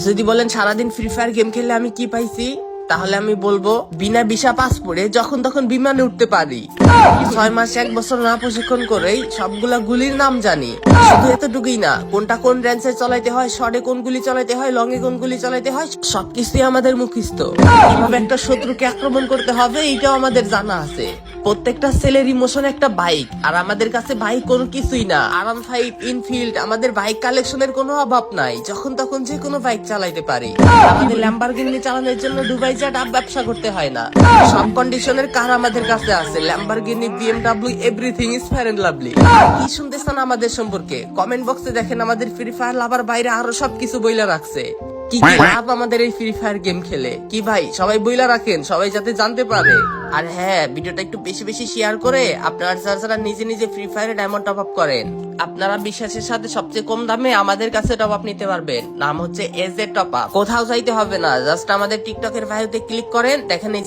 যদি বলেন সারাদিন ফ্রি ফায়ার গেম খেললে আমি কি পাইছি, তাহলে আমি বলবো বিনা ভিসা পাসপোর্টে যখন তখন বিমানে উঠতে পারি। 6 মাস 1 বছর না প্রশিক্ষণ করেই সবগুলা গুলির নাম জানি। শুধু এতটুকুই না, কোনটা কোন রেঞ্জে চালাইতে হয়, শর্টে কোন গুলি চালাইতে হয়, লং এ কোন গুলি চালাইতে হয়, সবকিছুই আমাদের মুখস্থ। কিভাবে একটা শত্রুকে আক্রমণ করতে হবে এইটাও আমাদের জানা আছে। প্রত্যেকটা ছেলের ইমোশন একটা বাইক, আর আমাদের কাছে বাইক কোনো কিছুই না। আরাম 5 ইনফিল্ড, আমাদের বাইক কালেকশনের কোনো অভাব নাই। যখন তখন যে কোনো বাইক চালাইতে পারি। আমাদের ল্যাম্বরগিনি চালানোর জন্য দুবাই যা ডাব ব্যবসা করতে হয় না। সব কন্ডিশনের কার আমাদের কাছে আছে, Lamborghini, BMW, everything is fair and lovely. কি শুনতেছেন আমাদের সম্পর্কে? কমেন্ট বক্সে দেখেন আমাদের ফ্রি ফায়ার লাভার বাইরে আরো সবকিছু বইলা রাখছে। কি কি লাভ আমাদের এই ফ্রি ফায়ার গেম খেলে, কি ভাই সবাই বইলা রাখেন, সবাই যাতে জানতে পারে। আর হ্যাঁ, ভিডিওটা একটু বেশি বেশি শেয়ার করে আপনারা যারা নিজে নিজে ফ্রি ফায়ারে ডায়মন্ড টপ আপ করেন, আপনারা বিশ্বাসের সাথে সবচেয়ে কম দামে আমাদের কাছে টপ আপ নিতে পারবেন। নাম হচ্ছে এজে টপ আপ। কোথাও যাইতে হবে না, জাস্ট আমাদের টিকটকের বায়োতে ক্লিক করেন, দেখেন এই